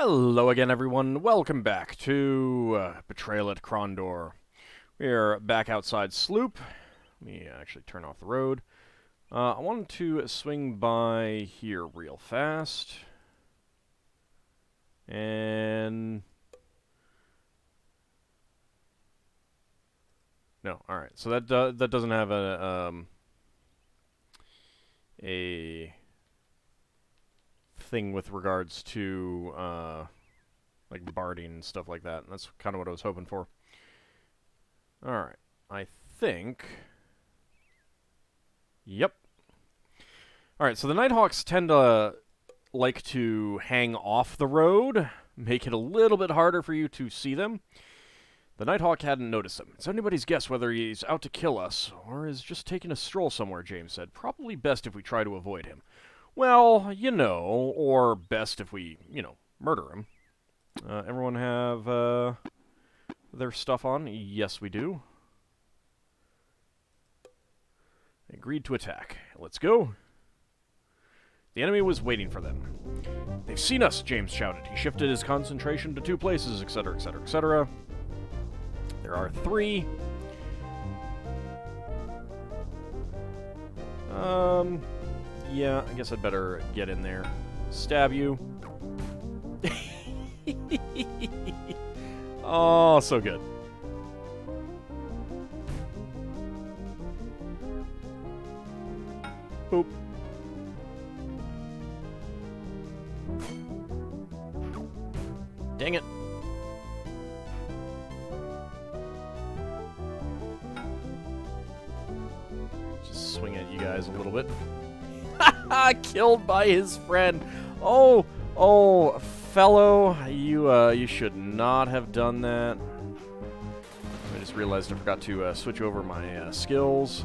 Hello again, everyone. Welcome back to Betrayal at Krondor. We're back outside Sloop. Let me actually turn off the road. I wanted to swing by here real fast. And... no, alright. So that doesn't have a thing with regards to like barding and stuff like that. And that's kind of what I was hoping for. Alright, I think... yep. Alright, so the Nighthawks tend to like to hang off the road, make it a little bit harder for you to see them. The Nighthawk hadn't noticed them. It's anybody's guess whether he's out to kill us, or is just taking a stroll somewhere, James said. Probably best if we try to avoid him. Well, you know, or best if we, murder him. Everyone have their stuff on? Yes, we do. Agreed to attack. Let's go. The enemy was waiting for them. They've seen us, James shouted. He shifted his concentration to 2 places, etc., etc., etc. There are 3. Yeah, I guess I'd better get in there. Stab you. Oh, so good. Boop. Dang it. Just swing at you guys a little bit. Killed by his friend. Oh, fellow, you should not have done that. I just realized I forgot to switch over my skills.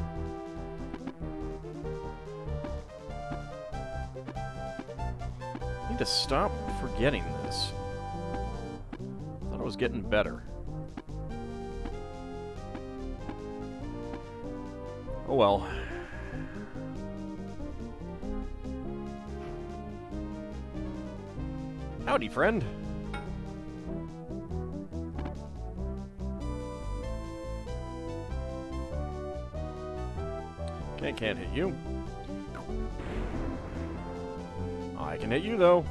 I need to stop forgetting this. I thought I was getting better. Oh well. Howdy, friend. Okay, can't hit you. I can hit you, though.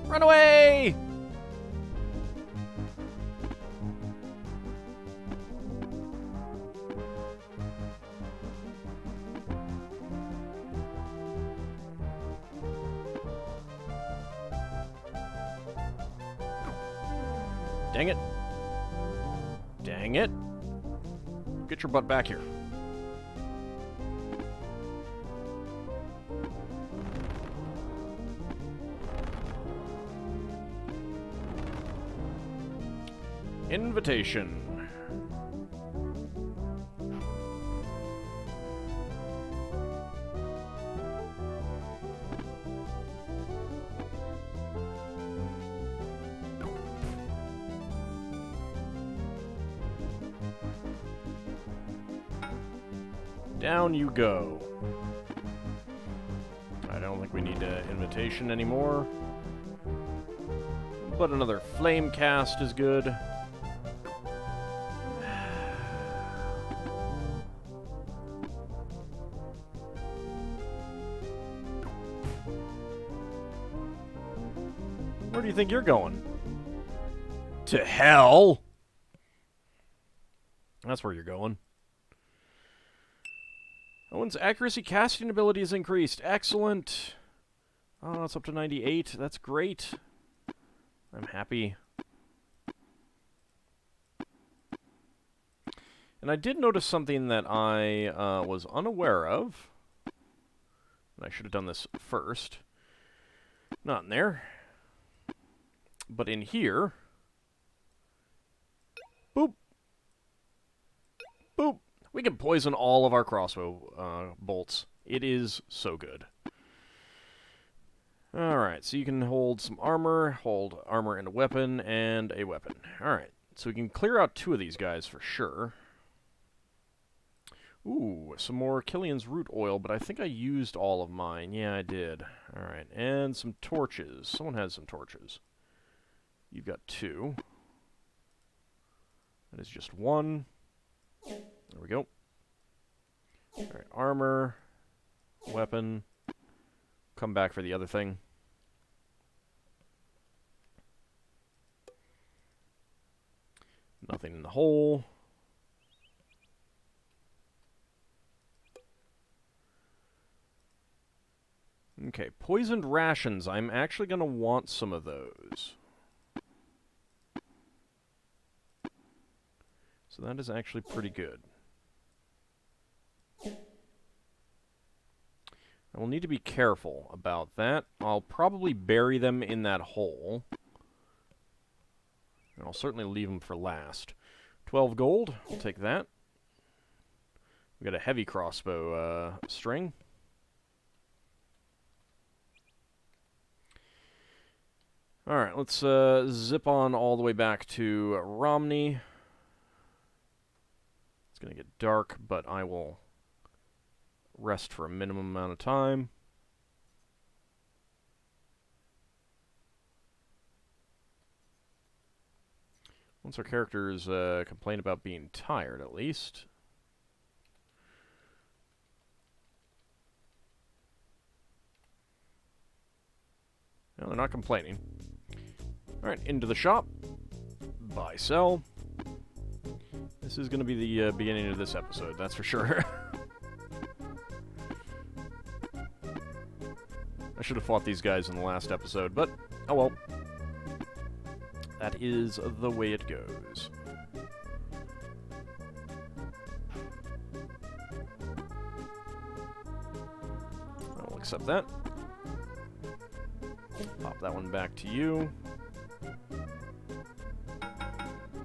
Run away! Dang it. Dang it. Get your butt back here. Invitation. Down you go. I don't think we need an invitation anymore. But another flame cast is good. Where do you think you're going? To hell? That's where you're going. Owen's accuracy casting ability is increased. Excellent. Oh, it's up to 98. That's great. I'm happy. And I did notice something that I was unaware of. And I should have done this first. Not in there. But in here. Boop. Boop. We can poison all of our crossbow bolts. It is so good. Alright, so you can hold some armor, hold armor and a weapon, and a weapon. Alright, so we can clear out 2 of these guys for sure. Ooh, some more Killian's root oil, but I think I used all of mine. Yeah, I did. Alright, and some torches. Someone has some torches. You've got 2. That is just 1. There we go. Alright, armor, weapon. Come back for the other thing. Nothing in the hole. Okay, poisoned rations. I'm actually going to want some of those. So that is actually pretty good. I will need to be careful about that. I'll probably bury them in that hole. And I'll certainly leave them for last. 12 gold. I'll take that. We got a heavy crossbow string. Alright, let's zip on all the way back to Romeny. It's going to get dark, but I will rest for a minimum amount of time. Once our characters complain about being tired, at least. No, they're not complaining. Alright, into the shop. Buy, sell. This is going to be the beginning of this episode, that's for sure. I should have fought these guys in the last episode, but oh well. That is the way it goes. I will accept that. Pop that one back to you.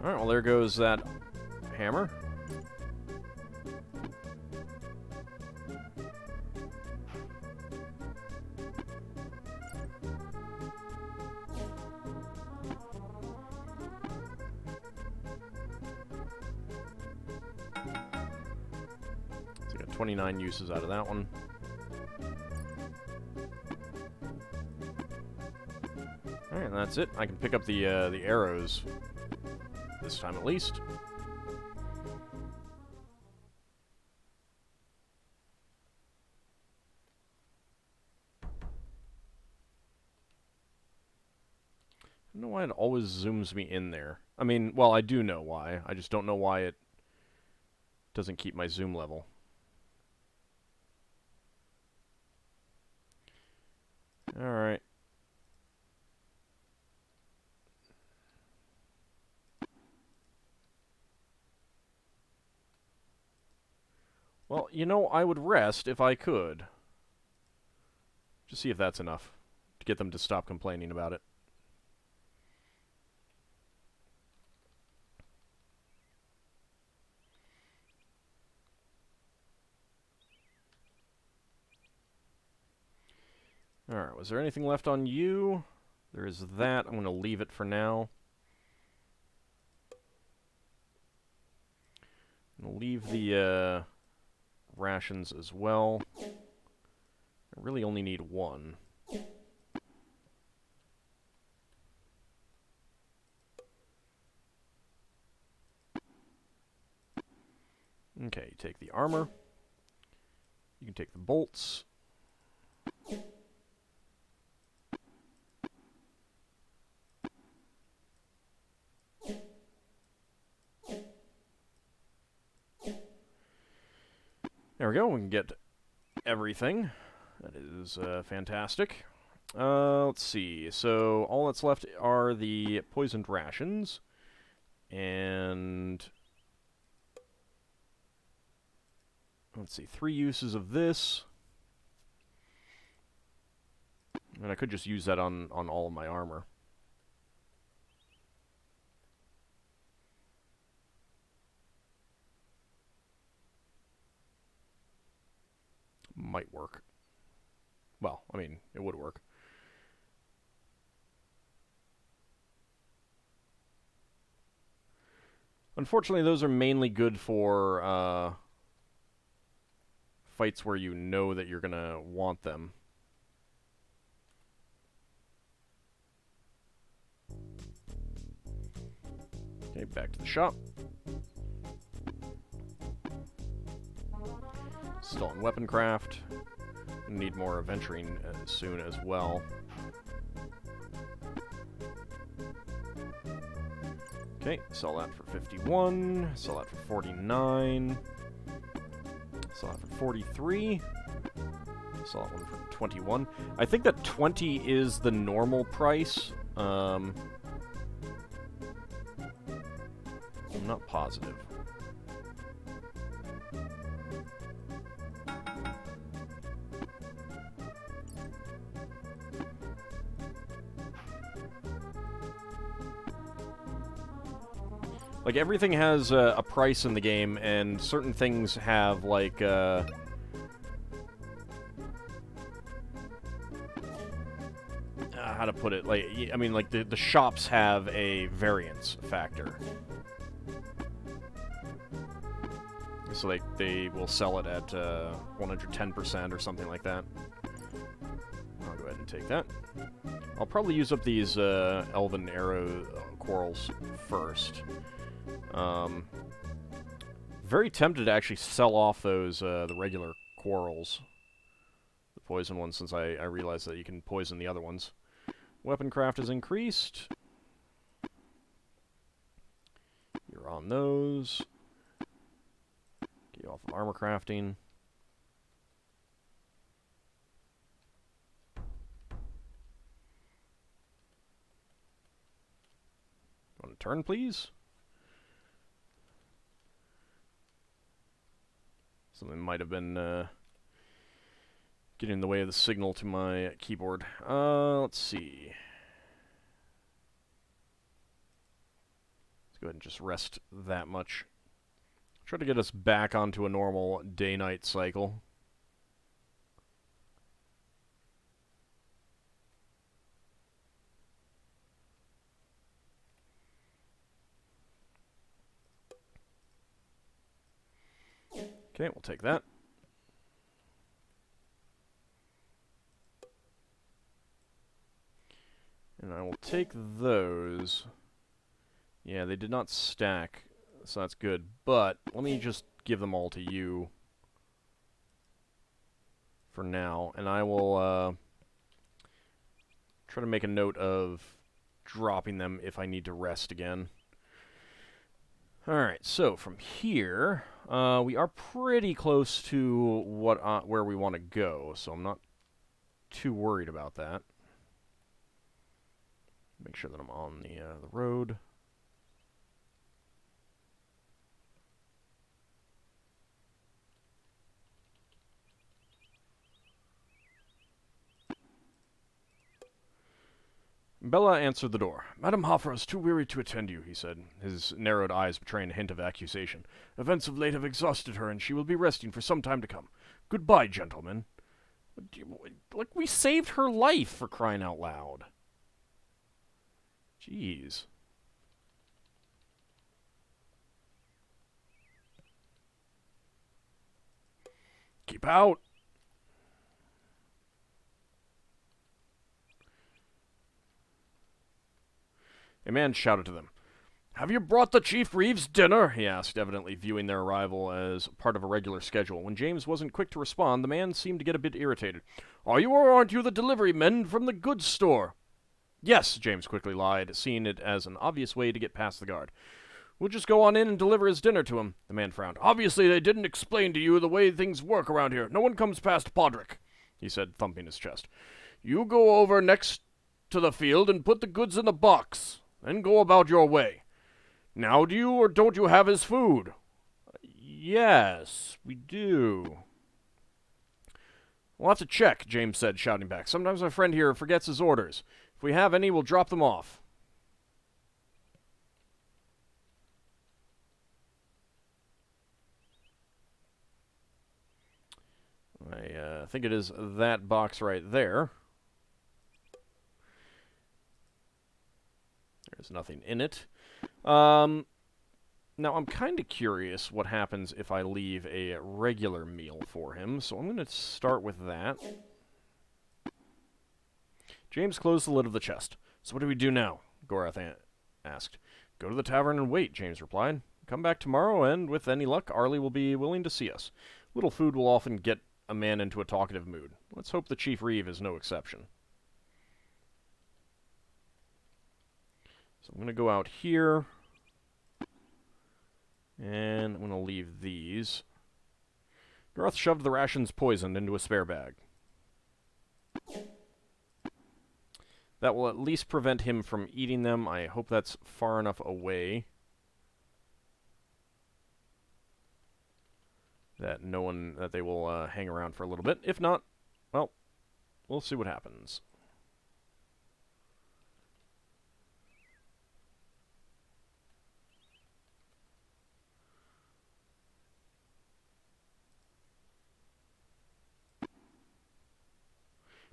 Alright, well there goes that hammer. So I got 29 uses out of that one. Alright, that's it. I can pick up the arrows this time at least. I don't know why it always zooms me in there. I mean, well, I do know why. I just don't know why it doesn't keep my zoom level. Alright. Well, you know, I would rest if I could. Just see if that's enough to get them to stop complaining about it. Alright, was there anything left on you? There is that. I'm going to leave it for now. I'm going to leave the rations as well. I really only need 1. Okay, take the armor. You can take the bolts. There we go, we can get everything. That is fantastic. Let's see, so all that's left are the poisoned rations. And let's see, 3 uses of this. And I could just use that on all of my armor. Might work. Well, I mean, it would work. Unfortunately, those are mainly good for fights where you know that you're gonna want them. Okay, back to the shop. Still on weapon craft. Need more adventuring soon as well. Okay, sell that for 51. Sell that for 49. Sell that for 43. Sell that one for 21. I think that 20 is the normal price. I'm not positive. Like, everything has a price in the game, and certain things have, like, how to put it? Like, I mean, like, the shops have a variance factor. So they will sell it at 110% or something like that. I'll go ahead and take that. I'll probably use up these elven arrow quarrels first. Very tempted to actually sell off those the regular quarrels, the poison ones, since I realized that you can poison the other ones. Weapon craft is increased. You're on those. Get you off of armor crafting. On a turn, please. Something might have been getting in the way of the signal to my keyboard. Let's see. Let's go ahead and just rest that much. Try to get us back onto a normal day-night cycle. Okay, we'll take that. And I will take those. Yeah, they did not stack, so that's good. But let me just give them all to you for now. And I will try to make a note of dropping them if I need to rest again. Alright, so from here, we are pretty close to where we want to go, so I'm not too worried about that. Make sure that I'm on the road. Bella answered the door. Madame Hoffra is too weary to attend you, he said, his narrowed eyes betraying a hint of accusation. Events of late have exhausted her, and she will be resting for some time to come. Goodbye, gentlemen. Like, we saved her life, for crying out loud. Jeez. Keep out. A man shouted to them. Have you brought the Chief Reeves dinner? He asked, evidently viewing their arrival as part of a regular schedule. When James wasn't quick to respond, the man seemed to get a bit irritated. Are you or aren't you the delivery men from the goods store? Yes, James quickly lied, seeing it as an obvious way to get past the guard. We'll just go on in and deliver his dinner to him. The man frowned. Obviously, they didn't explain to you the way things work around here. No one comes past Podrick, he said, thumping his chest. You go over next to the field and put the goods in the box. Then go about your way. Now do you or don't you have his food? Yes, we do. We'll have to check, James said, shouting back. Sometimes my friend here forgets his orders. If we have any, we'll drop them off. I think it is that box right there. There's nothing in it. Now, I'm kind of curious what happens if I leave a regular meal for him, so I'm going to start with that. James closed the lid of the chest. So what do we do now? Gorath asked. Go to the tavern and wait, James replied. Come back tomorrow, and with any luck, Arlie will be willing to see us. Little food will often get a man into a talkative mood. Let's hope the Chief Reeve is no exception. So I'm going to go out here, and I'm going to leave these. North shoved the rations poisoned into a spare bag. That will at least prevent him from eating them. I hope that's far enough away that they will hang around for a little bit. If not, well, we'll see what happens.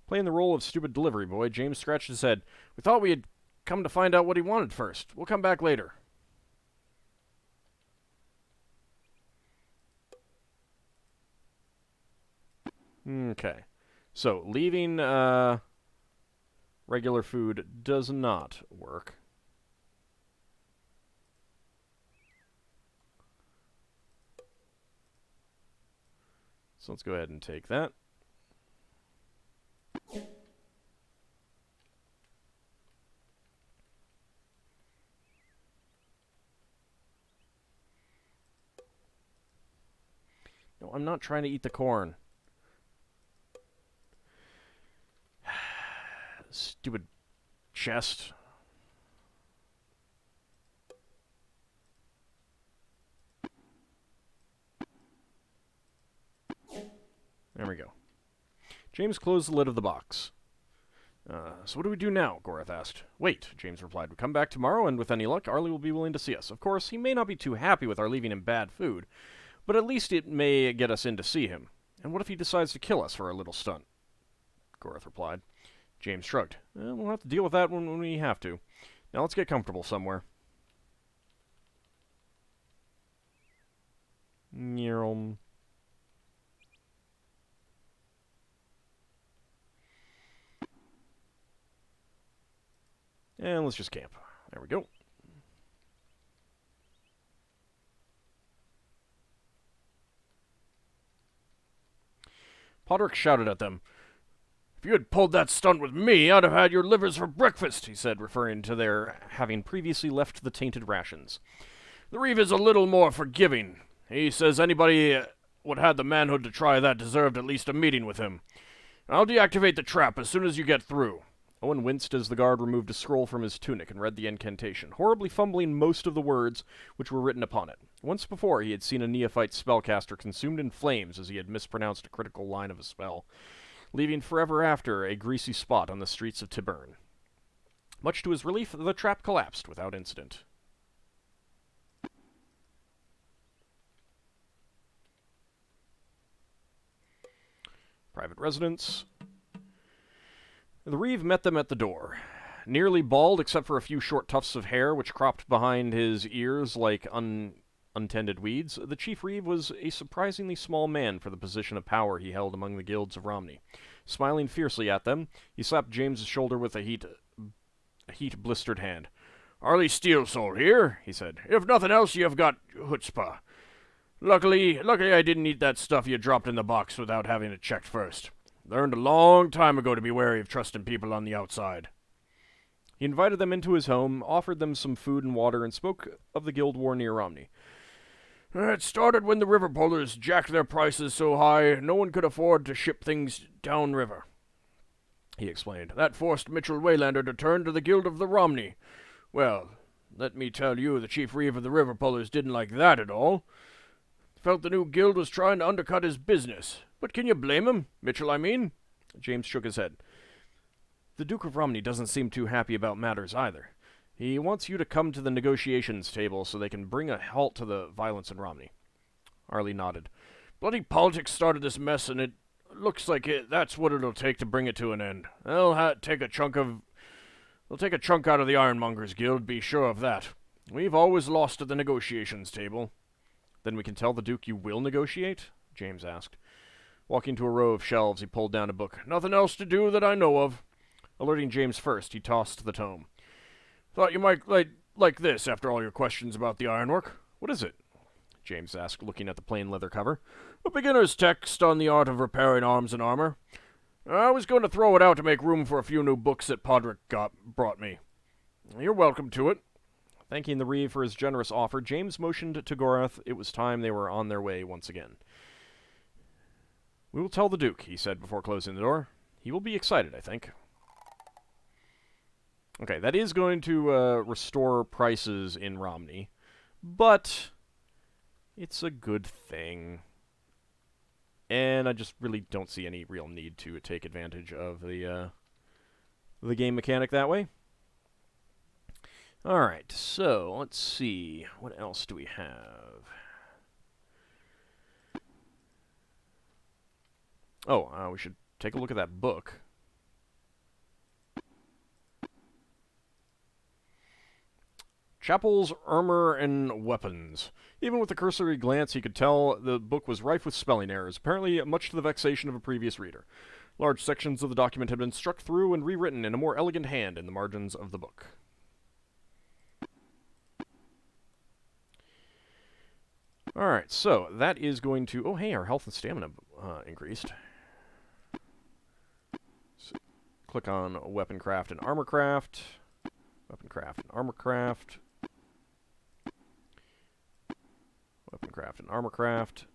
Playing the role of stupid delivery boy, James scratched his head. We thought we had come to find out what he wanted first. We'll come back later. Okay. So, leaving regular food does not work. So let's go ahead and take that. No, I'm not trying to eat the corn. Stupid chest. There we go. James closed the lid of the box. So what do we do now? Gorath asked. Wait, James replied. We come back tomorrow, and with any luck, Arlie will be willing to see us. Of course, he may not be too happy with our leaving him bad food, but at least it may get us in to see him. And what if he decides to kill us for our little stunt? Gorath replied. James shrugged. We'll have to deal with that when we have to. Now let's get comfortable somewhere. And let's just camp. There we go. Podrick shouted at them. If you had pulled that stunt with me, I'd have had your livers for breakfast, he said, referring to their having previously left the tainted rations. The Reeve is a little more forgiving. He says anybody what had the manhood to try that deserved at least a meeting with him. I'll deactivate the trap as soon as you get through. Owen winced as the guard removed a scroll from his tunic and read the incantation, horribly fumbling most of the words which were written upon it. Once before he had seen a neophyte spellcaster consumed in flames as he had mispronounced a critical line of a spell, leaving forever after a greasy spot on the streets of Tibern. Much to his relief, the trap collapsed without incident. Private residence. The Reeve met them at the door. Nearly bald except for a few short tufts of hair which cropped behind his ears like untended weeds, the Chief Reeve was a surprisingly small man for the position of power he held among the guilds of Romeny. Smiling fiercely at them, he slapped James's shoulder with a heat-blistered hand. Arlie Steelsoul here, he said. If nothing else, you've got chutzpah. Luckily I didn't eat that stuff you dropped in the box without having it checked first. Learned a long time ago to be wary of trusting people on the outside. He invited them into his home, offered them some food and water, and spoke of the guild war near Romeny. It started when the river pullers jacked their prices so high no one could afford to ship things downriver, he explained. That forced Mitchell Waylander to turn to the guild of the Romeny. Well, let me tell you, the Chief Reeve of the river pullers didn't like that at all. Felt the new guild was trying to undercut his business. But can you blame him? Mitchell, I mean? James shook his head. The Duke of Romney doesn't seem too happy about matters either. He wants you to come to the negotiations table so they can bring a halt to the violence in Romney. Arlie nodded. Bloody politics started this mess, and it looks like that's what it'll take to bring it to an end. They'll take a chunk out of the Ironmongers Guild, be sure of that. We've always lost at the negotiations table. Then we can tell the Duke you will negotiate? James asked. Walking to a row of shelves, he pulled down a book. Nothing else to do that I know of. Alerting James first, he tossed the tome. Thought you might like like this after all your questions about the ironwork. What is it? James asked, looking at the plain leather cover. A beginner's text on the art of repairing arms and armor. I was going to throw it out to make room for a few new books that Podrick brought me. You're welcome to it. Thanking the Reeve for his generous offer, James motioned to Gorath it was time they were on their way once again. We will tell the Duke, he said before closing the door. He will be excited, I think. Okay, that is going to restore prices in Romeny, but it's a good thing. And I just really don't see any real need to take advantage of the game mechanic that way. Alright, so let's see. What else do we have? Oh, we should take a look at that book. Chapel's Armor and Weapons. Even with a cursory glance, he could tell the book was rife with spelling errors, apparently much to the vexation of a previous reader. Large sections of the document had been struck through and rewritten in a more elegant hand in the margins of the book. Alright, so that is going to... Oh, hey, our health and stamina increased. So, click on Weapon Craft and Armor Craft. Weapon Craft and Armor Craft. Weapon Craft and Armor Craft.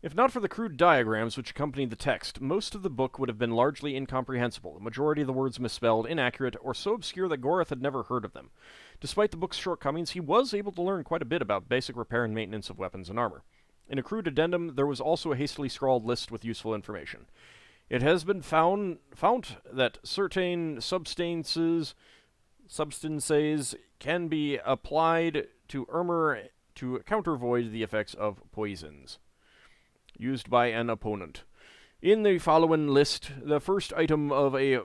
If not for the crude diagrams which accompanied the text, most of the book would have been largely incomprehensible, the majority of the words misspelled, inaccurate, or so obscure that Gorath had never heard of them. Despite the book's shortcomings, he was able to learn quite a bit about basic repair and maintenance of weapons and armor. In a crude addendum, there was also a hastily scrawled list with useful information. It has been found that certain substances can be applied to armor to countervoid the effects of poisons used by an opponent. In the following list, the first item of a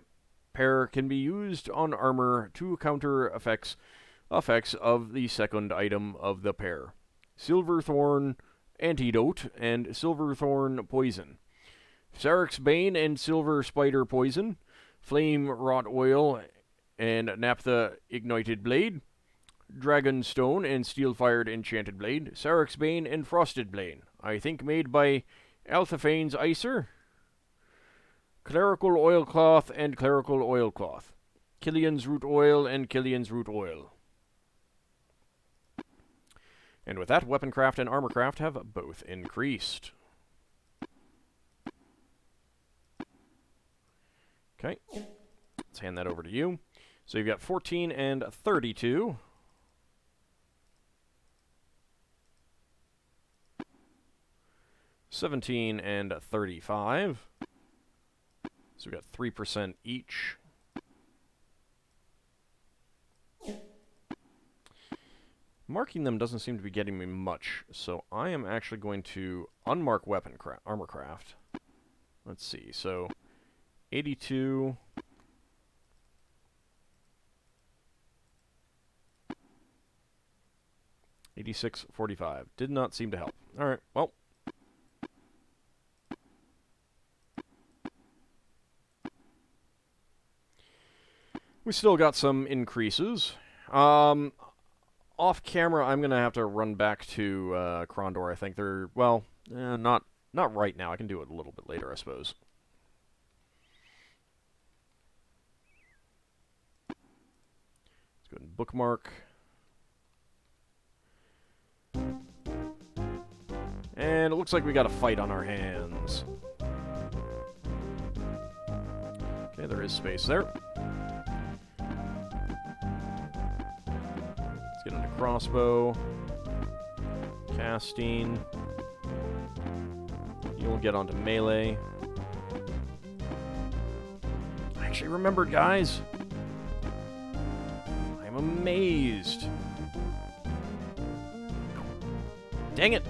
pair can be used on armor to counter effects of the second item of the pair. Silverthorn Antidote and Silverthorn Poison. Sarek's Bane and Silver Spider Poison. Flame Wrought Oil and Naphtha Ignited Blade. Dragonstone and Steel-Fired Enchanted Blade. Sarek's Bane and Frosted Blade. I think made by Althafane's Icer. Clerical Oilcloth and Clerical Oilcloth. Killian's Root Oil and Killian's Root Oil. And with that, Weaponcraft and Armorcraft have both increased. Okay, let's hand that over to you. So you've got 14 and 32. 17 and 35. So we got 3% each. Marking them doesn't seem to be getting me much, so I am actually going to unmark Armorcraft. Let's see, so 82... 86.45. Did not seem to help. Alright, well. We still got some increases. Off camera, I'm going to have to run back to Krondor. I think they're, well, not right now. I can do it a little bit later, I suppose. Let's go ahead and bookmark. And it looks like we got a fight on our hands. Okay, there is space there. Let's get into crossbow. Casting. You'll get onto melee. I actually remembered, guys. I'm amazed. Dang it.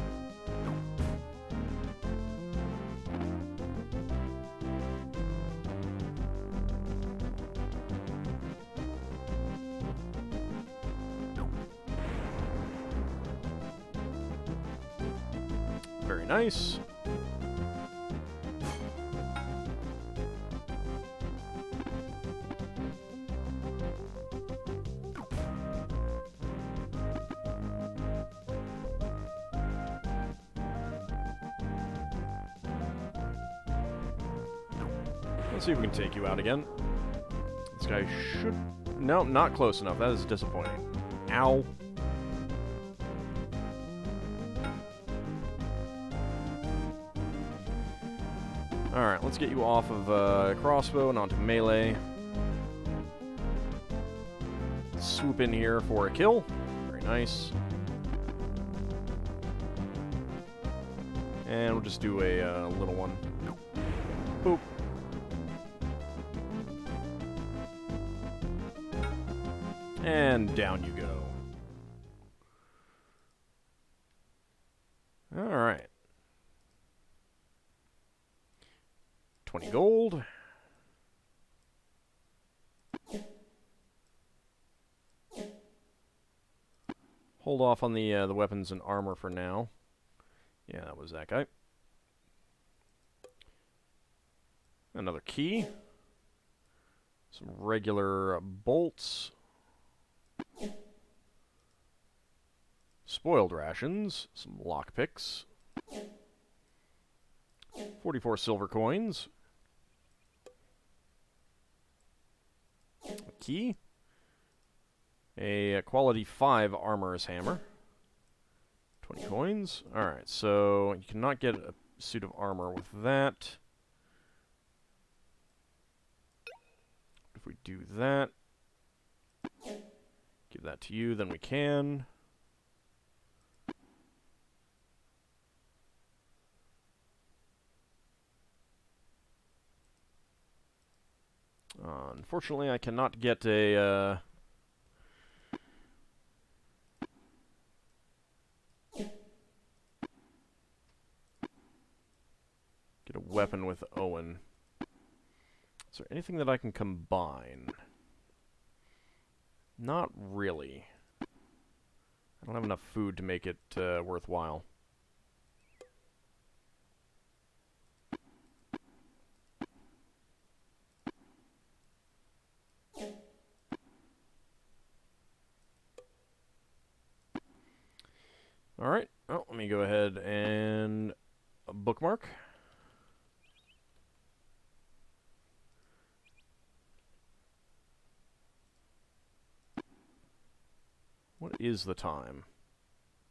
Very nice. Let's see if we can take you out again. This guy should... No, not close enough. That is disappointing. Ow. Alright, let's get you off of crossbow and onto melee. Swoop in here for a kill. Very nice. And we'll just do a little one. Boop. And down you go. Alright. 20 gold. Hold off on the weapons and armor for now. Yeah, that was that guy. Another key. Some regular bolts. Spoiled rations. Some lockpicks. 44 silver coins. A key. A quality 5 armorer's hammer. 20 coins. Alright, so you cannot get a suit of armor with that. If we do that, give that to you, then we can. Unfortunately, I cannot get a... get a weapon with Owen. Is there anything that I can combine? Not really. I don't have enough food to make it worthwhile. Alright, well, let me go ahead and bookmark. What is the time?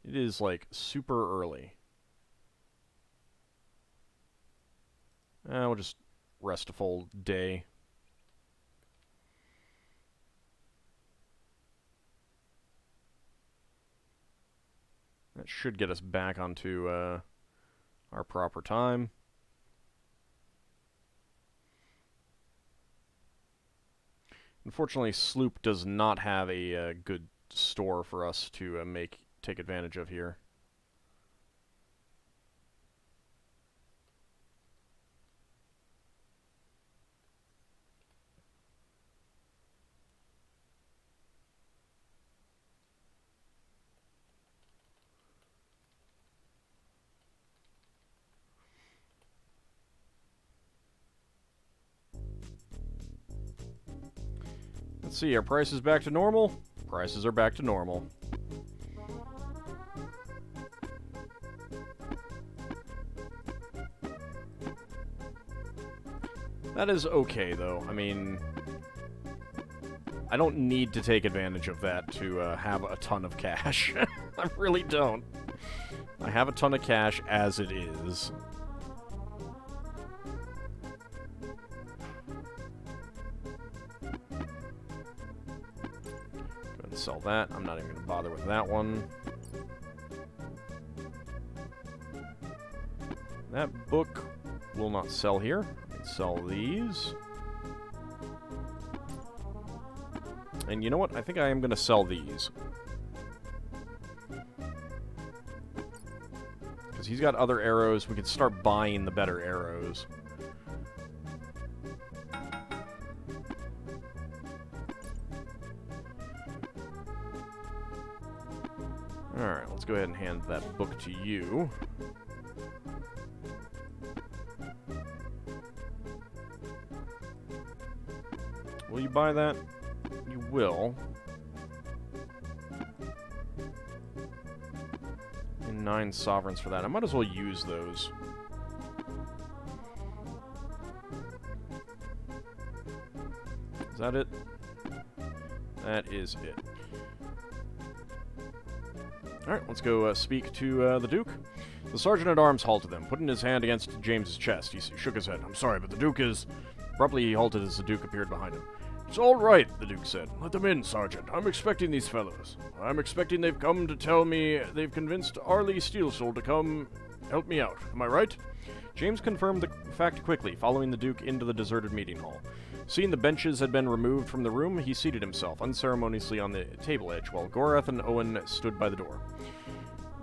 It is, like, super early. We'll just rest a full day. That should get us back onto our proper time. Unfortunately, Sloop does not have a good store for us to take advantage of here. Let's see, are prices back to normal? Prices are back to normal. That is okay, though. I mean, I don't need to take advantage of that to have a ton of cash. I really don't. I have a ton of cash as it is. Sell that. I'm not even going to bother with that one. That book will not sell here. Sell these. And you know what? I think I am going to sell these. Because he's got other arrows. We could start buying the better arrows. Alright, let's go ahead and hand that book to you. Will you buy that? You will. And 9 sovereigns for that. I might as well use those. Is that it? That is it. Alright, let's go speak to the Duke. The Sergeant-at-Arms halted them, putting his hand against James's chest. He shook his head. "I'm sorry, but the Duke is..." Abruptly, he halted as the Duke appeared behind him. "It's all right," the Duke said. "Let them in, Sergeant. I'm expecting these fellows. I'm expecting they've come to tell me they've convinced Arlie Steelsoul to come help me out. Am I right?" James confirmed the fact quickly, following the Duke into the deserted meeting hall. Seeing the benches had been removed from the room, he seated himself unceremoniously on the table edge, while Gorath and Owen stood by the door.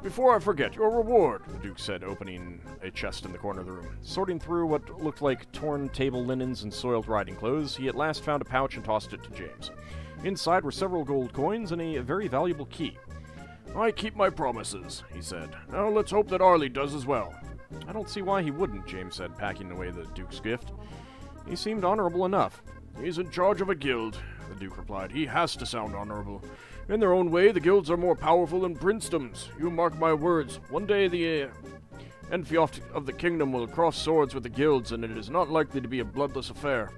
"Before I forget, your reward," the Duke said, opening a chest in the corner of the room. Sorting through what looked like torn table linens and soiled riding clothes, he at last found a pouch and tossed it to James. Inside were several gold coins and a very valuable key. "I keep my promises," he said. "Now let's hope that Arlie does as well." "I don't see why he wouldn't," James said, packing away the Duke's gift. "He seemed honorable enough." "He's in charge of a guild," the Duke replied. "He has to sound honorable. In their own way, the guilds are more powerful than princedoms. You mark my words. One day the Enfioft of the kingdom will cross swords with the guilds, and it is not likely to be a bloodless affair.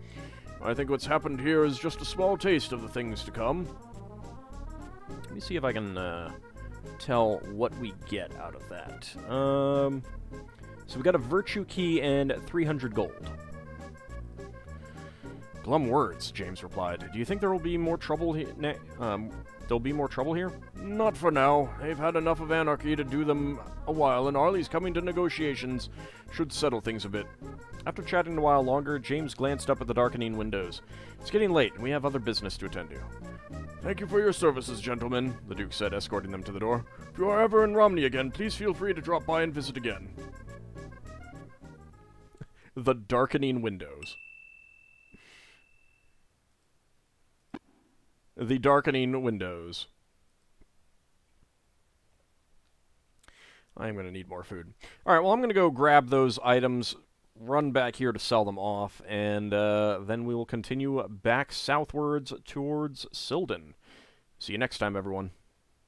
I think what's happened here is just a small taste of the things to come." Let me see if I can tell what we get out of that. So we got a virtue key and 300 gold. "Glum words," James replied. "Do you think there will be more trouble here? There'll be more trouble here?" "Not for now. They've had enough of anarchy to do them a while, and Arlie's coming to negotiations should settle things a bit." After chatting a while longer, James glanced up at the darkening windows. "It's getting late, and we have other business to attend to." "Thank you for your services, gentlemen," the Duke said, escorting them to the door. "If you are ever in Romeny again, please feel free to drop by and visit again." The darkening windows. The darkening windows. I'm going to need more food. Alright, well, I'm going to go grab those items, run back here to sell them off, and then we will continue back southwards towards Sildon. See you next time, everyone.